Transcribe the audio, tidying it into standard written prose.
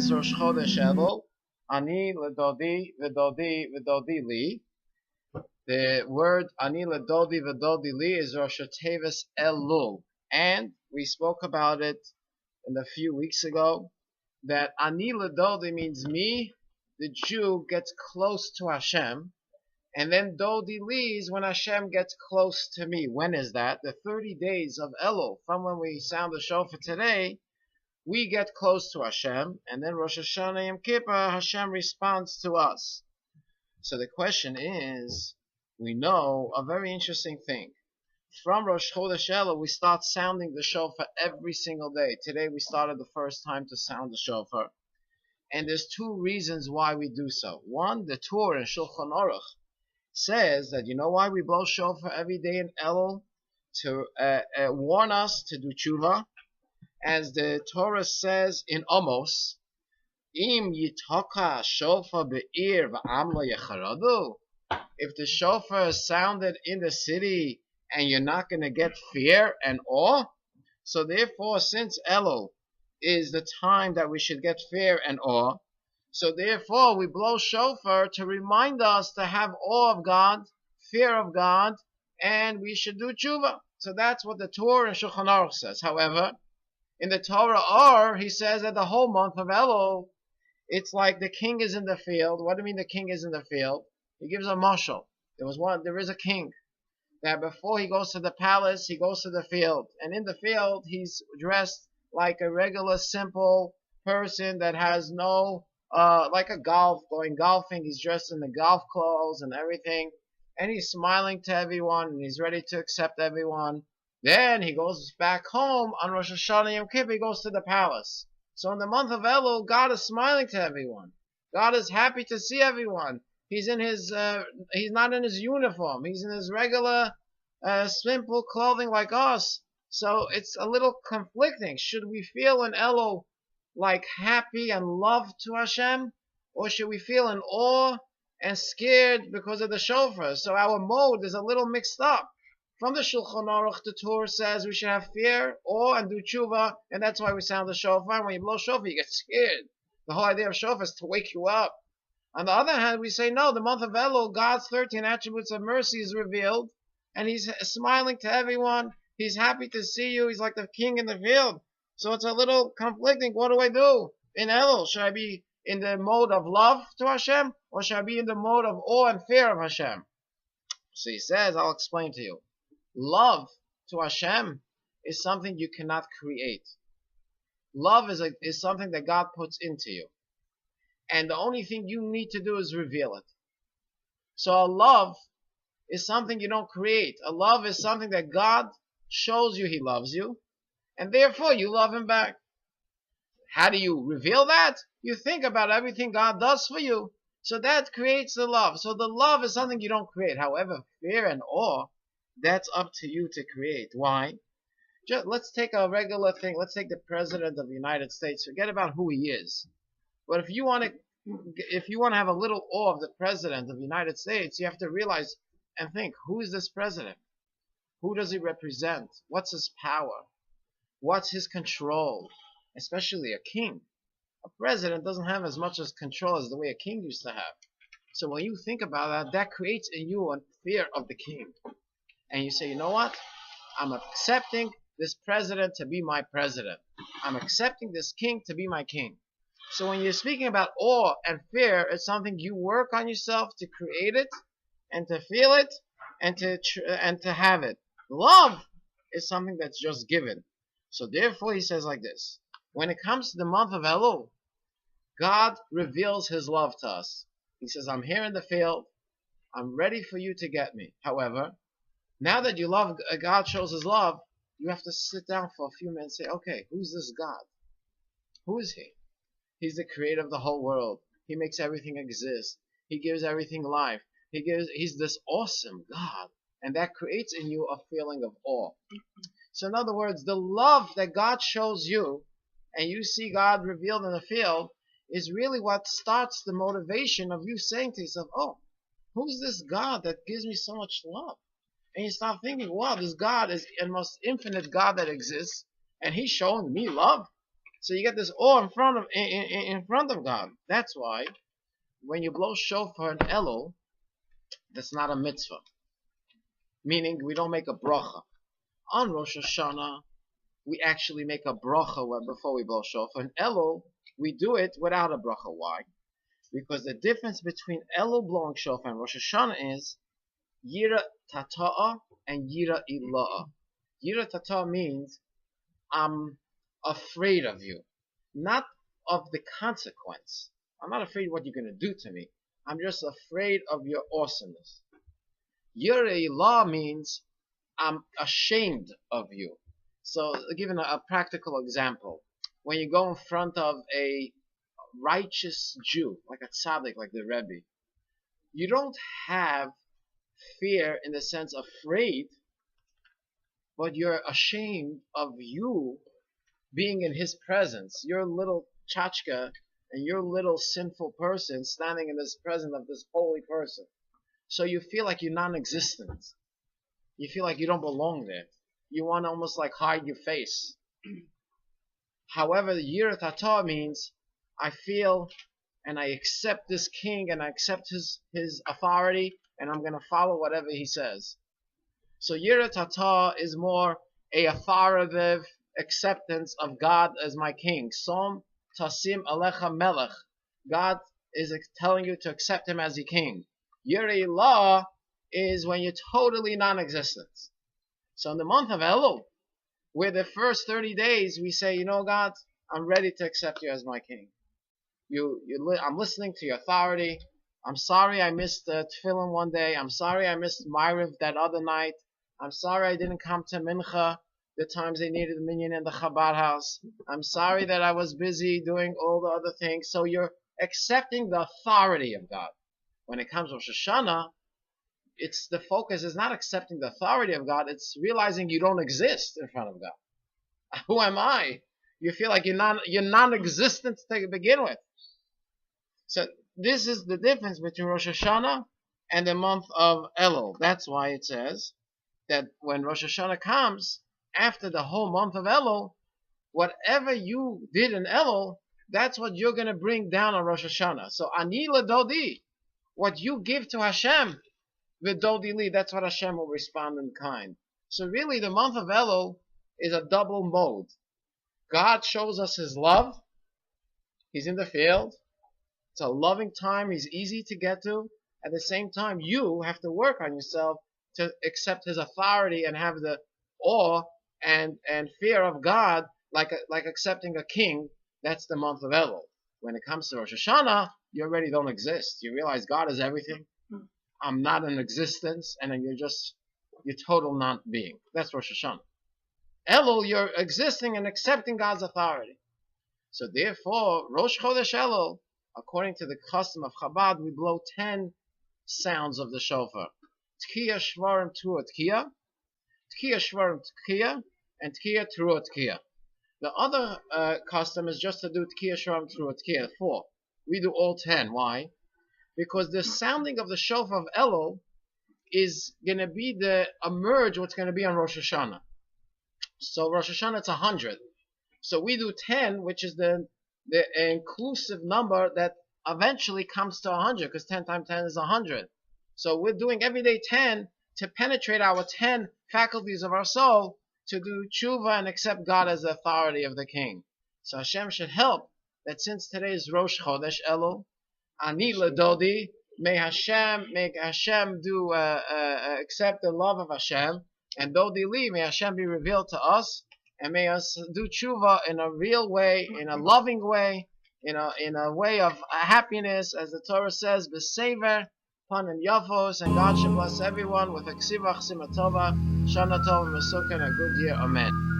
is Rosh Chodesh Elul. Ani ledodi v'dodi v'dodi li. The word Ani ledodi v'dodi li is Rosh Tevis Elul. And we spoke about it a few weeks ago, that Ani ledodi means me, the Jew, gets close to Hashem. And then Dodi li is when Hashem gets close to me. When is that? The 30 days of Elul. From when we sound the shofar today, we get close to Hashem. And then Rosh Hashanah Yom Kippur, Hashem responds to us. So the question is, we know a very interesting thing. From Rosh Chodesh Elul, we start sounding the shofar every single day. Today we started the first time to sound the shofar. And there's two reasons why we do so. One, the Torah in Shulchan Aruch says that you know why we blow shofar every day in Elul? To warn us to do tshuva. As the Torah says in Amos, Im yitoka shofar be'ir v'am lo yecharadu. If the shofar is sounded in the city and you're not going to get fear and awe, so therefore since Elul is the time that we should get fear and awe, so therefore we blow shofar to remind us to have awe of God, fear of God, and we should do tshuva. So that's what the Torah in Shulchan Aruch says. However, in the Torah he says that the whole month of Elul, it's like the king is in the field. What do you mean the king is in the field? He gives a mashal. There is a king that before he goes to the palace, he goes to the field. And in the field, he's dressed like a regular, simple person that has no like going golfing. He's dressed in the golf clothes and everything. And he's smiling to everyone and he's ready to accept everyone. Then he goes back home on Rosh Hashanah Yom Kippur, he goes to the palace. So in the month of Elul, God is smiling to everyone. God is happy to see everyone. He's in his, he's not in his uniform. He's in his regular, simple clothing like us. So it's a little conflicting. Should we feel in Elul like happy and love to Hashem, or should we feel in awe and scared because of the shofar? So our mode is a little mixed up. From the Shulchan Aruch, the Torah says we should have fear, awe, and do tshuva, and that's why we sound the shofar. And when you blow shofar, you get scared. The whole idea of shofar is to wake you up. On the other hand, we say no, the month of Elul, God's 13 attributes of mercy is revealed, and He's smiling to everyone. He's happy to see you. He's like the king in the field. So it's a little conflicting. What do I do in Elul? Should I be in the mode of love to Hashem, or should I be in the mode of awe and fear of Hashem? So he says, I'll explain to you. Love to Hashem is something you cannot create. Love is something that God puts into you. And the only thing you need to do is reveal it. So a love is something you don't create. A love is something that God shows you He loves you, and therefore you love Him back. How do you reveal that? You think about everything God does for you. So that creates the love. So the love is something you don't create. However, fear and awe, that's up to you to create. Why? Let's take a regular thing. Let's take the President of the United States. Forget about who he is. But if you want to have a little awe of the President of the United States, you have to realize and think, who is this President? Who does he represent? What's his power? What's his control? Especially a king. A president doesn't have as much as control as the way a king used to have. So when you think about that, that creates in you a fear of the king. And you say, you know what? I'm accepting this president to be my president. I'm accepting this king to be my king. So when you're speaking about awe and fear, it's something you work on yourself to create it and to feel it and to have it. Love is something that's just given. So therefore he says like this. When it comes to the month of Elul, God reveals His love to us. He says, I'm here in the field. I'm ready for you to get me. However, now that you love, God shows His love, you have to sit down for a few minutes and say, okay, who's this God? Who is He? He's the creator of the whole world. He makes everything exist. He gives everything life. He's this awesome God. And that creates in you a feeling of awe. So in other words, the love that God shows you, and you see God revealed in the field, is really what starts the motivation of you saying to yourself, oh, who's this God that gives me so much love? And you start thinking, wow, this God is the most infinite God that exists, and He's showing me love. So you get this awe in front of God. That's why when you blow shofar and Elul, that's not a mitzvah. Meaning we don't make a bracha. On Rosh Hashanah, we actually make a bracha before we blow shofar. And Elul, we do it without a bracha. Why? Because the difference between Elul blowing shofar and Rosh Hashanah is Yira Tata'a and Yira Ila'a. Yira Tata'a means I'm afraid of you, not of the consequence. I'm not afraid of what you're going to do to me. I'm just afraid of your awesomeness. Yira Ila'a means I'm ashamed of you. So, given a practical example, when you go in front of a righteous Jew, like a tzaddik, like the Rebbe, you don't have fear in the sense of afraid, but you're ashamed of you being in his presence. You're a little tchotchke, and you're a little sinful person standing in this presence of this holy person. So you feel like you're non-existent. You feel like you don't belong there. You want to almost like hide your face. However, the Yirat Hatah means I feel and I accept this king and I accept his authority and I'm going to follow whatever he says. So Yirat Hatah is more a authoritative acceptance of God as my king. Som Tasim Alecha Melech. God is telling you to accept him as your king. Yirei La is when you're totally non-existent. So in the month of Elul, where the first 30 days we say, you know, God, I'm ready to accept you as my king. I'm listening to your authority. I'm sorry I missed tefillin one day. I'm sorry I missed Ma'ariv that other night. I'm sorry I didn't come to Mincha the times they needed the minyan in the Chabad house. I'm sorry that I was busy doing all the other things. So you're accepting the authority of God. When it comes to Rosh Hashanah, the focus is not accepting the authority of God, it's realizing you don't exist in front of God. Who am I? You feel like you're non-existent to begin with. So this is the difference between Rosh Hashanah and the month of Elul. That's why it says that when Rosh Hashanah comes, after the whole month of Elul, whatever you did in Elul, that's what you're going to bring down on Rosh Hashanah. So Ani Ladodi, what you give to Hashem, V'dodi li, that's what Hashem will respond in kind. So really the month of Elul is a double mode. God shows us his love. He's in the field. It's a loving time. He's easy to get to. At the same time, you have to work on yourself to accept his authority and have the awe and fear of God like accepting a king. That's the month of Elul. When it comes to Rosh Hashanah, you already don't exist. You realize God is everything. I'm not in existence, and then you're total non-being. That's Rosh Hashanah. Elul, you're existing and accepting God's authority. So therefore, Rosh Chodesh Elul, according to the custom of Chabad, we blow 10 sounds of the shofar. Tkiya Shvarim Teruah Tkiya, Tkiya Shvarim Tkiya, and Tkiya Teruah Tkiya. The other custom is just to do Tkiya Shvarim Teruah Tkiya, 4. We do all 10. Why? Because the sounding of the shofar of Elul is going to be what's going to be on Rosh Hashanah. So Rosh Hashanah, it's 100. So we do 10, which is the inclusive number that eventually comes to 100, because 10 times 10 is 100. So we're doing every day 10 to penetrate our 10 faculties of our soul to do tshuva and accept God as the authority of the king. So Hashem should help that since today is Rosh Chodesh Elul, Ani Ladodi, may Hashem do accept the love of Hashem, and Dodi Li, may Hashem be revealed to us, and may us do tshuva in a real way, in a loving way, in a way of happiness, as the Torah says, B'sever Panim Yafos, and God should bless everyone with a ksiva chsima tova, shana tova, and a good year. Amen.